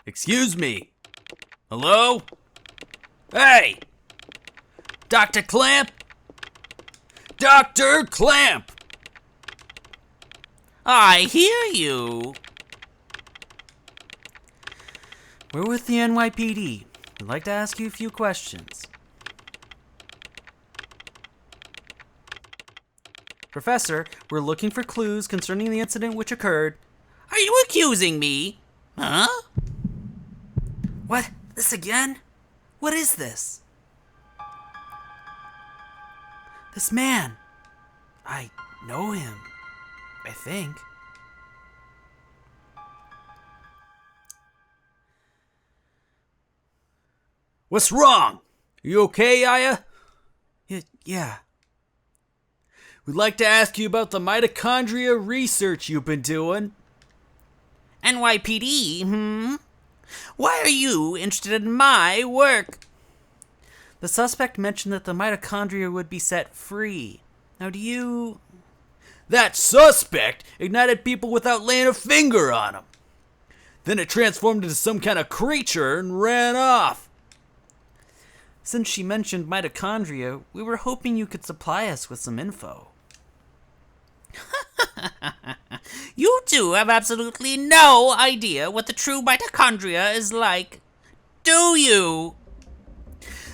Excuse me. Hello? Hey! Dr. Klamp? Dr. Klamp! I hear you. We're with the NYPD. We'd like to ask you a few questions. Professor, we're looking for clues concerning the incident which occurred. Are you accusing me? Huh? What? This again? What is this? This man. I know him. I think. What's wrong? You okay, Aya? Yeah. We'd like to ask you about the mitochondria research you've been doing. NYPD, Why are you interested in my work? The suspect mentioned that the mitochondria would be set free. Now, do you... That suspect ignited people without laying a finger on them. Then it transformed into some kind of creature and ran off. Since she mentioned mitochondria, we were hoping you could supply us with some info. You two have absolutely no idea what the true mitochondria is like. Do you?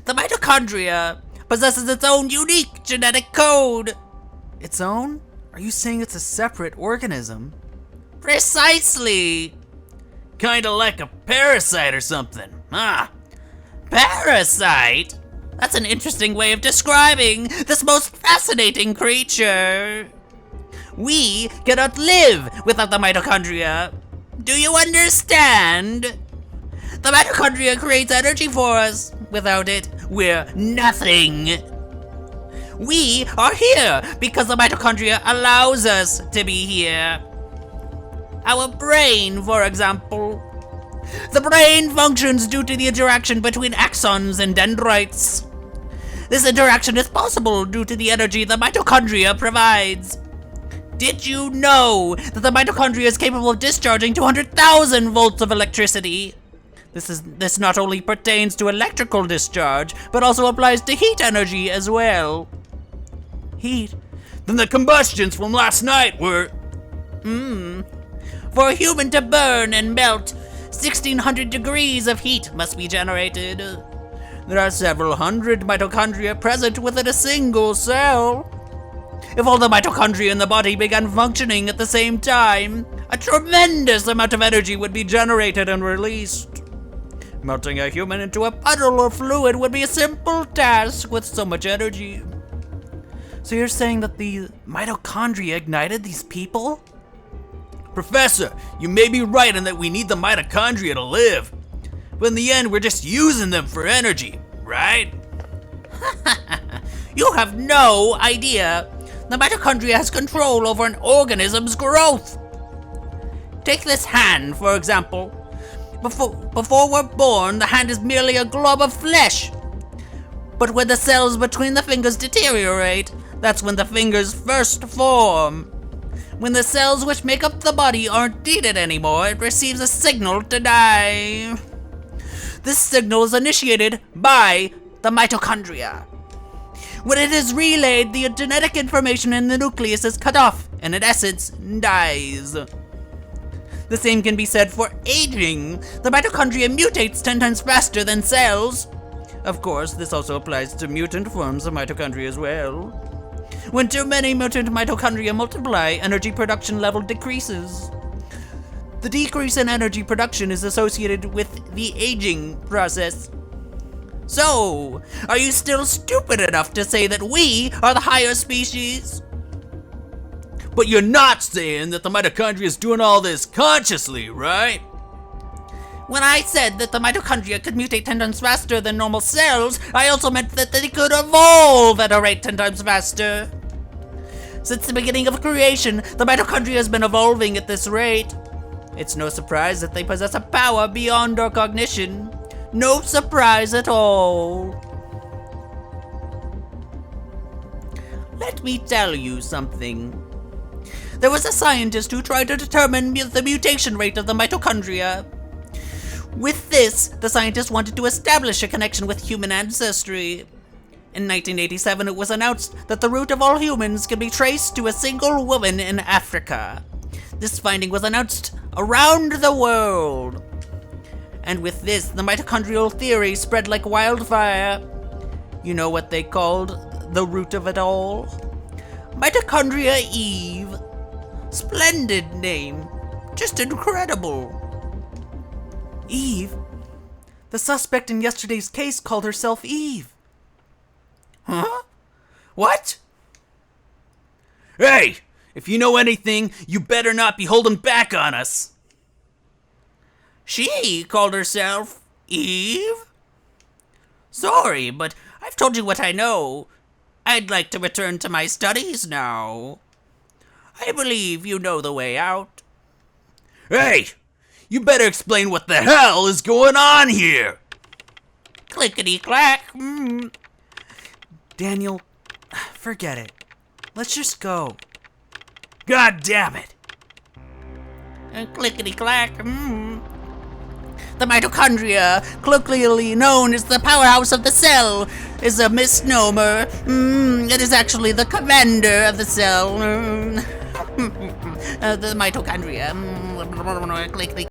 The mitochondria possesses its own unique genetic code. Its own? Are you saying it's a separate organism? Precisely. Kinda like a parasite or something, huh? Parasite? That's an interesting way of describing this most fascinating creature. We cannot live without the mitochondria. Do you understand? The mitochondria creates energy for us. Without it, we're nothing. We are here because the mitochondria allows us to be here. Our brain, for example. The brain functions due to the interaction between axons and dendrites. This interaction is possible due to the energy the mitochondria provides. Did you know that the mitochondria is capable of discharging 200,000 volts of electricity? This not only pertains to electrical discharge, but also applies to heat energy as well. Heat? Then the combustions from last night were... For a human to burn and melt, 1,600 degrees of heat must be generated. There are several hundred mitochondria present within a single cell. If all the mitochondria in the body began functioning at the same time, a tremendous amount of energy would be generated and released. Melting a human into a puddle of fluid would be a simple task with so much energy. So you're saying that the mitochondria ignited these people? Professor, you may be right in that we need the mitochondria to live. But in the end, we're just using them for energy, right? You have no idea. The mitochondria has control over an organism's growth. Take this hand, for example. Before we're born, the hand is merely a glob of flesh. But when the cells between the fingers deteriorate, that's when the fingers first form. When the cells which make up the body aren't needed anymore, it receives a signal to die. This signal is initiated by the mitochondria. When it is relayed, the genetic information in the nucleus is cut off, and in essence, dies. The same can be said for aging. The mitochondria mutates 10 times faster than cells. Of course, this also applies to mutant forms of mitochondria as well. When too many mutant mitochondria multiply, energy production level decreases. The decrease in energy production is associated with the aging process. So, are you still stupid enough to say that we are the higher species? But you're not saying that the mitochondria is doing all this consciously, right? When I said that the mitochondria could mutate 10 times faster than normal cells, I also meant that they could evolve at a rate 10 times faster. Since the beginning of creation, the mitochondria has been evolving at this rate. It's no surprise that they possess a power beyond our cognition. No surprise at all. Let me tell you something. There was a scientist who tried to determine the mutation rate of the mitochondria. With this, the scientists wanted to establish a connection with human ancestry. In 1987, it was announced that the root of all humans can be traced to a single woman in Africa. This finding was announced around the world. And with this, the mitochondrial theory spread like wildfire. You know what they called the root of it all? Mitochondria Eve. Splendid name. Just incredible. Eve? The suspect in yesterday's case called herself Eve. Huh? What? Hey! If you know anything, you better not be holding back on us. She called herself Eve? Sorry, but I've told you what I know. I'd like to return to my studies now. I believe you know the way out. Hey! You better explain what the hell is going on here! Clickity clack. Daniel, forget it. Let's just go. God damn it! Clickety clack. The mitochondria, colloquially known as the powerhouse of the cell, is a misnomer. It is actually the commander of the cell. The mitochondria. Clickety